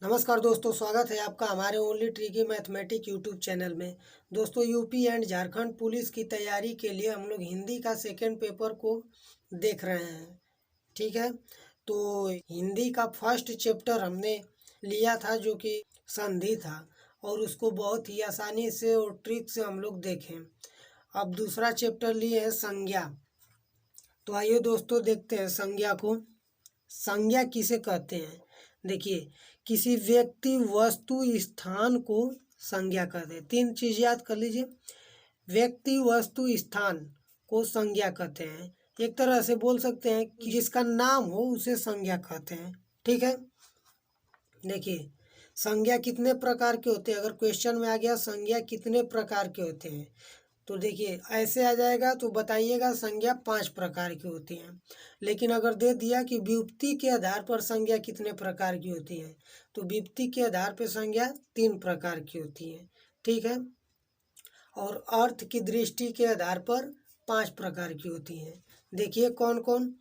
नमस्कार दोस्तों, स्वागत है आपका हमारे only tricky mathematic YouTube channel में। दोस्तों, यूपी एंड झारखंड पुलिस की तैयारी के लिए हम लोग हिंदी का सेकेंड पेपर को देख रहे हैं। ठीक है, तो हिंदी का फर्स्ट चैप्टर हमने लिया था जो कि संधि था, और उसको बहुत ही आसानी से और ट्रिक से हम लोग देखें। अब दूसरा चैप्टर लिए है संज्ञा। तो आइए दोस्तों देखते हैं संज्ञा को। संज्ञा किसे कहते हैं? देखिए, किसी व्यक्ति, वस्तु, स्थान को संज्ञा कहते हैं। तीन चीज याद कर लीजिए। व्यक्ति, वस्तु, स्थान को संज्ञा कहते हैं। एक तरह से बोल सकते हैं कि जिसका नाम हो उसे संज्ञा कहते हैं। ठीक है, देखिए संज्ञा कितने प्रकार के होते हैं। अगर क्वेश्चन में आ गया संज्ञा कितने प्रकार के होते हैं, तो देखिए ऐसे आ जाएगा तो बताइएगा संज्ञा 5 प्रकार की होती हैं। लेकिन अगर दे दिया कि व्युत्पत्ति के आधार पर संज्ञा कितने प्रकार की होती है, तो व्युत्पत्ति के आधार पर संज्ञा 3 प्रकार की होती है। ठीक है, और अर्थ की दृष्टि के आधार पर 5 प्रकार की होती हैं। देखिए कौन कौन।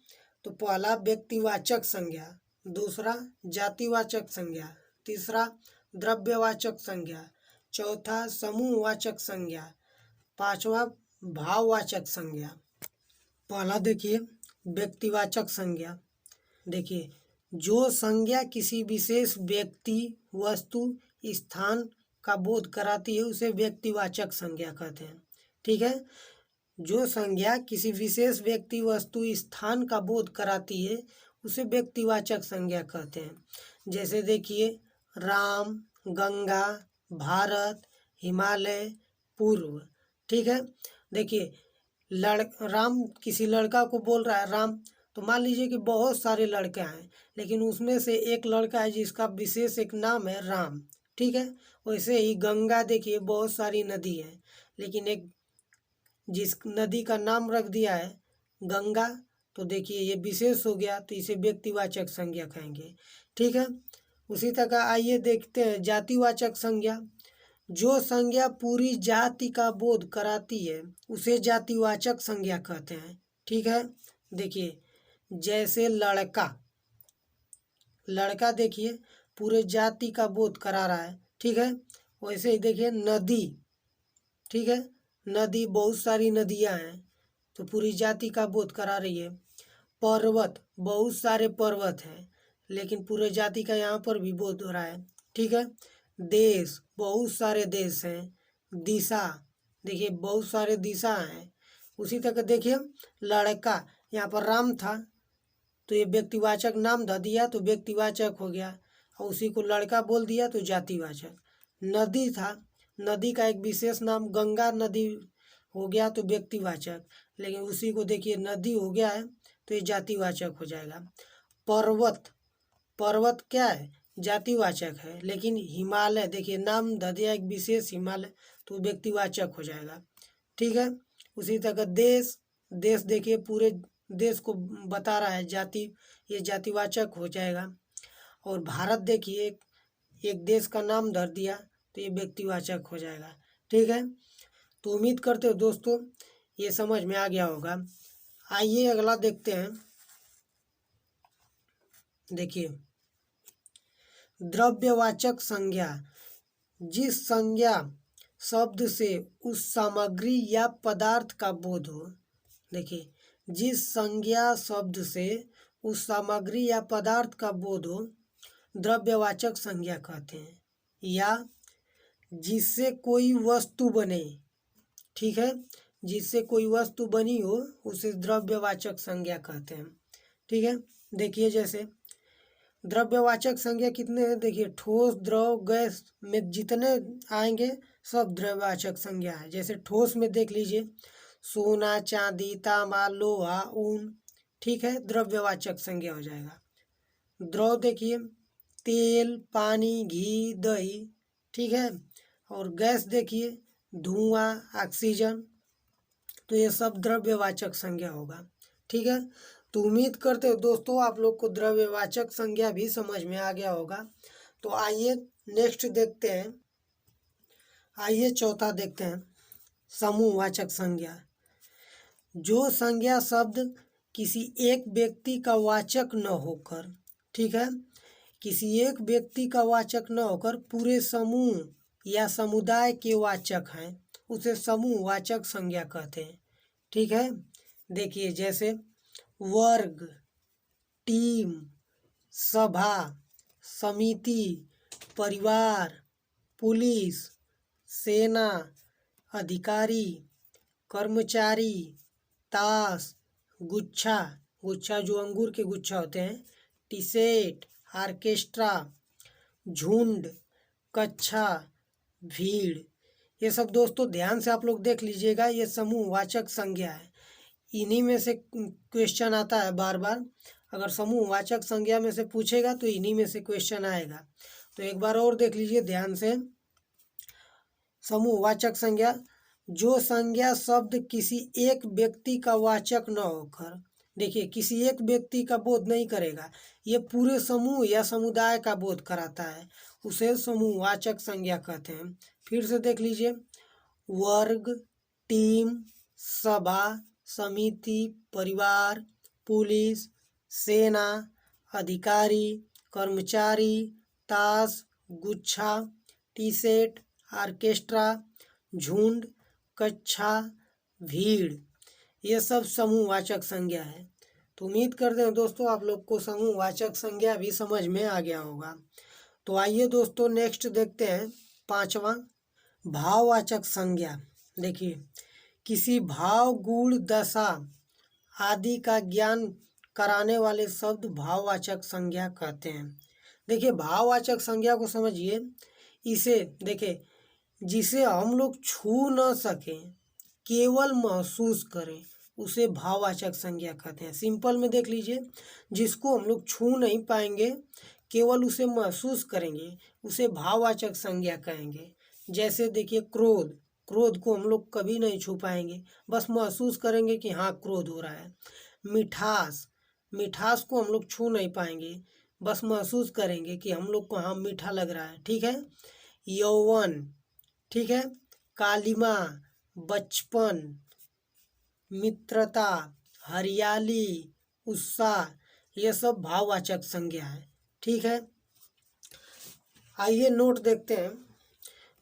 तो पहला व्यक्तिवाचक संज्ञा, दूसरा जातिवाचक संज्ञा, तीसरा द्रव्यवाचक संज्ञा, चौथा समूहवाचक संज्ञा, पांचवा भाववाचक संज्ञा। पहला देखिए व्यक्तिवाचक संज्ञा। देखिए, जो संज्ञा किसी विशेष व्यक्ति, वस्तु, स्थान का बोध कराती है उसे व्यक्तिवाचक संज्ञा कहते हैं। ठीक है, जो संज्ञा किसी विशेष व्यक्ति, वस्तु, स्थान का बोध कराती है उसे व्यक्तिवाचक संज्ञा कहते हैं। जैसे देखिए राम, गंगा, भारत, हिमालय, पूर्व। ठीक है, देखिए राम किसी लड़का को बोल रहा है राम, तो मान लीजिए कि बहुत सारे लड़के हैं, लेकिन उसमें से एक लड़का है जिसका विशेष एक नाम है राम। ठीक है, वैसे ही गंगा, देखिए बहुत सारी नदी है, लेकिन एक जिस नदी का नाम रख दिया है गंगा, तो देखिए ये विशेष हो गया, तो इसे व्यक्तिवाचक संज्ञा कहेंगे। ठीक है, उसी तरह आइए देखते हैं जातिवाचक संज्ञा। जो संज्ञा पूरी जाति का बोध कराती है उसे जातिवाचक संज्ञा कहते हैं। ठीक है, देखिए जैसे लड़का, लड़का देखिए पूरे जाति का बोध करा रहा है। ठीक है, वैसे ही देखिए नदी। ठीक है, नदी, बहुत सारी नदियां हैं तो पूरी जाति का बोध करा रही है। पर्वत, बहुत सारे पर्वत हैं लेकिन पूरे जाति का यहाँ पर भी बोध हो रहा है। ठीक है, देश, बहुत सारे देश हैं। दिशा, देखिए बहुत सारे दिशा हैं। उसी तरह देखिए लड़का, यहाँ पर राम था तो ये व्यक्तिवाचक नाम धर दिया तो व्यक्तिवाचक हो गया, और उसी को लड़का बोल दिया तो जातिवाचक। नदी था, नदी का एक विशेष नाम गंगा नदी हो गया तो व्यक्तिवाचक, लेकिन उसी को देखिए नदी हो गया है तो ये जातिवाचक हो जाएगा। पर्वत, पर्वत क्या है? जातिवाचक है, लेकिन हिमालय, देखिए नाम धर दिया एक विशेष हिमालय तो व्यक्तिवाचक हो जाएगा। ठीक है, उसी तरह देश, देश देखिए पूरे देश को बता रहा है, जाति, ये जातिवाचक हो जाएगा। और भारत देखिए एक देश का नाम धर दिया तो ये व्यक्तिवाचक हो जाएगा। ठीक है, तो उम्मीद करते हो दोस्तों ये समझ में आ गया होगा। आइए अगला देखते हैं। देखिए द्रव्यवाचक संज्ञा, जिस संज्ञा शब्द से उस सामग्री या पदार्थ का बोध हो। देखिए, जिस संज्ञा शब्द से उस सामग्री या पदार्थ का बोध हो द्रव्यवाचक संज्ञा कहते हैं। या जिससे कोई वस्तु बने। ठीक है, जिससे कोई वस्तु बनी हो उसे द्रव्यवाचक संज्ञा कहते हैं। ठीक है, देखिए जैसे द्रव्यवाचक संज्ञा कितने हैं। देखिए ठोस, द्रव, गैस में जितने आएंगे सब द्रव्यवाचक संज्ञा है। जैसे ठोस में देख लीजिए सोना, चांदी, तांबा, लोहा, ऊन। ठीक है, द्रव्यवाचक संज्ञा हो जाएगा। द्रव देखिए तेल, पानी, घी, दही। ठीक है, और गैस देखिए धुआं, ऑक्सीजन, तो ये सब द्रव्यवाचक संज्ञा होगा। ठीक है, तो उम्मीद करते हो दोस्तों आप लोग को द्रव्यवाचक संज्ञा भी समझ में आ गया होगा। तो आइए नेक्स्ट देखते हैं। आइए चौथा देखते हैं, समूहवाचक संज्ञा। जो संज्ञा शब्द किसी एक व्यक्ति का वाचक न होकर, ठीक है, किसी एक व्यक्ति का वाचक न होकर पूरे समूह या समुदाय के वाचक हैं, उसे समूहवाचक संज्ञा कहते हैं। ठीक है, देखिए जैसे वर्ग, टीम, सभा, समिति, परिवार, पुलिस, सेना, अधिकारी, कर्मचारी, ताश, गुच्छा, गुच्छा जो अंगूर के गुच्छा होते हैं, टी सेट, ऑर्केस्ट्रा, झुंड, कक्षा, भीड़। ये सब दोस्तों ध्यान से आप लोग देख लीजिएगा, ये समूहवाचक संज्ञा है। इन्हीं में से क्वेश्चन आता है बार बार, अगर समूहवाचक संज्ञा में से पूछेगा तो इन्हीं में से क्वेश्चन आएगा। तो एक बार और देख लीजिए ध्यान से। समूहवाचक संज्ञा, जो संज्ञा शब्द किसी एक व्यक्ति का वाचक न होकर, देखिए किसी एक व्यक्ति का बोध नहीं करेगा, ये पूरे समूह या समुदाय का बोध कराता है, उसे समूहवाचक संज्ञा कहते हैं। फिर से देख लीजिए, वर्ग, टीम, सभा, समिति, परिवार, पुलिस, सेना, अधिकारी, कर्मचारी, ताश, गुच्छा, टी सेट, ऑर्केस्ट्रा, झुंड, कक्षा, भीड़, ये सब समूहवाचक संज्ञा है। तो उम्मीद करते हैं दोस्तों आप लोग को समूहवाचक संज्ञा भी समझ में आ गया होगा। तो आइए दोस्तों नेक्स्ट देखते हैं 5वां, भाववाचक संज्ञा। देखिए, किसी भाव, गुण, दशा आदि का ज्ञान कराने वाले शब्द भाववाचक संज्ञा कहते हैं। देखिए भाववाचक संज्ञा को समझिए, इसे देखिए जिसे हम लोग छू न सकें, केवल महसूस करें, उसे भाववाचक संज्ञा कहते हैं। सिंपल में देख लीजिए, जिसको हम लोग छू नहीं पाएंगे, केवल उसे महसूस करेंगे, उसे भाववाचक संज्ञा कहेंगे। जैसे देखिए क्रोध, क्रोध को हम लोग कभी नहीं छू पाएंगे, बस महसूस करेंगे कि हाँ क्रोध हो रहा है। मिठास, मिठास को हम लोग छू नहीं पाएंगे, बस महसूस करेंगे कि हम लोग को हाँ मीठा लग रहा है। ठीक है, यौवन, ठीक है, कालिमा, बचपन, मित्रता, हरियाली, उत्साह, ये सब भाववाचक संज्ञा है। ठीक है, आइए नोट देखते हैं,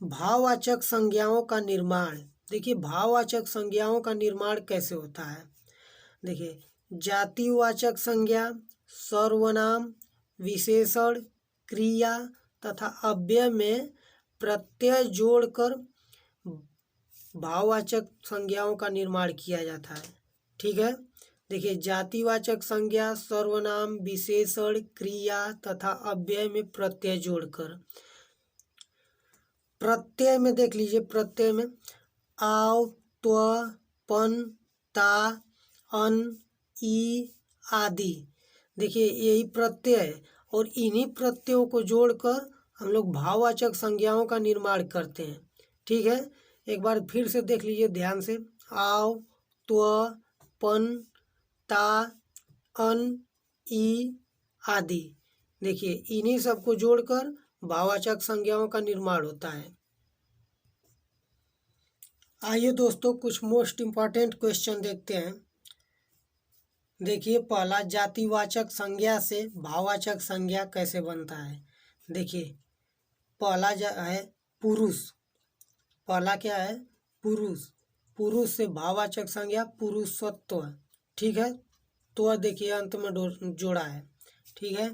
भाववाचक संज्ञाओं का निर्माण। देखिए भाववाचक संज्ञाओं का निर्माण कैसे होता है। देखिए, जातिवाचक संज्ञा सर्वनाम, विशेषण, क्रिया तथा अव्यय में प्रत्यय जोड़कर भाववाचक संज्ञाओं का निर्माण किया जाता है। ठीक है, देखिए जातिवाचक संज्ञा सर्वनाम, विशेषण, क्रिया तथा अव्यय में प्रत्यय जोड़कर। प्रत्यय में देख लीजिए, प्रत्यय में आव, त्व, पन, ता, अन, ई आदि, देखिए यही प्रत्यय है और इन्हीं प्रत्ययों को जोड़कर हम लोग भाववाचक संज्ञाओं का निर्माण करते हैं। ठीक है, एक बार फिर से देख लीजिए ध्यान से, आव, त्व, पन, ता, अन, ई आदि, देखिए इन्हीं सबको जोड़कर भाववाचक संज्ञाओं का निर्माण होता है। आइए दोस्तों कुछ मोस्ट इम्पॉर्टेंट क्वेश्चन देखते हैं। देखिए पहला, जातिवाचक संज्ञा से भाववाचक संज्ञा कैसे बनता है। देखिए पहला है पुरुष, पहला क्या है, पुरुष, पुरुष से भाववाचक संज्ञा पुरुषत्व। ठीक है, तो देखिए अंत में जोड़ा है। ठीक है,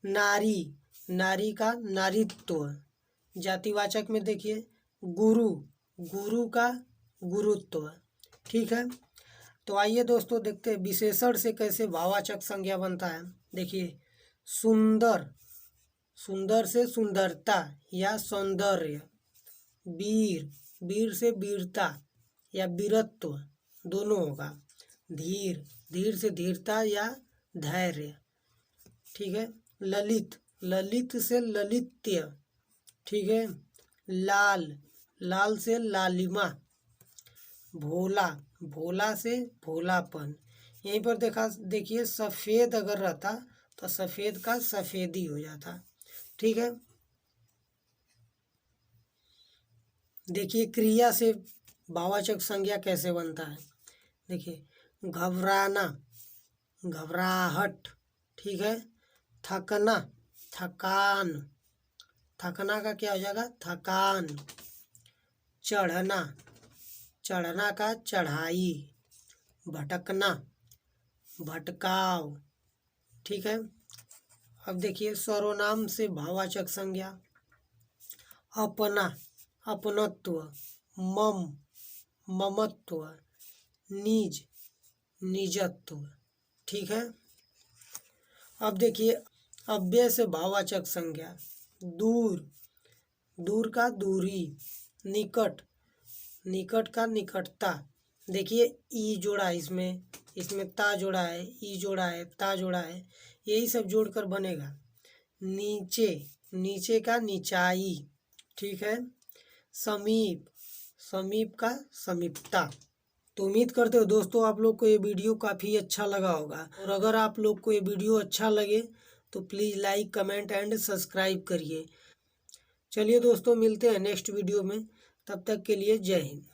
नारी, नारी का नारीत्व, जातिवाचक में देखिए गुरु, गुरु का गुरुत्व। ठीक है, तो आइए दोस्तों देखते हैं विशेषण से कैसे भाववाचक संज्ञा बनता है। देखिए सुंदर, सुंदर से सुंदरता या सौंदर्य, वीर, वीर से वीरता या वीरत्व दोनों होगा, धीर, धीर से धीरता या धैर्य। ठीक है, ललित, ललित से ललित्य। ठीक है, लाल, लाल से लालिमा, भोला, भोला से भोलापन। यहीं पर देखिए सफ़ेद अगर रहता तो सफ़ेद का सफ़ेदी हो जाता। ठीक है, देखिए क्रिया से भाववाचक संज्ञा कैसे बनता है। देखिए घबराना, घबराहट। ठीक है, थकना, थकान, थकना का क्या हो जाएगा? थकान। चढ़ना, चढ़ना का चढ़ाई। भटकना, भटकाव। ठीक है। अब देखिए सर्वनाम से भाववाचक संज्ञा। अपना, अपनत्व। मम, ममत्व। निज, निजत्व। ठीक है। अब देखिए अव्यय से भाववाचक संज्ञा। दूर, दूर का दूरी। निकट, निकट का निकटता। देखिए ई जोड़ा है इसमें, इसमें ता जोड़ा है, ई जोड़ा है, ता जोड़ा है, यही सब जोड़कर बनेगा। नीचे, नीचे का निचाई। ठीक है। समीप, समीप का समीपता। तो उम्मीद करते हो दोस्तों आप लोग को ये वीडियो काफ़ी अच्छा लगा होगा, और अगर आप लोग को ये वीडियो अच्छा लगे तो please like, comment and subscribe करिए। चलिए दोस्तों मिलते हैं नेक्स्ट वीडियो में, तब तक के लिए जय हिंद।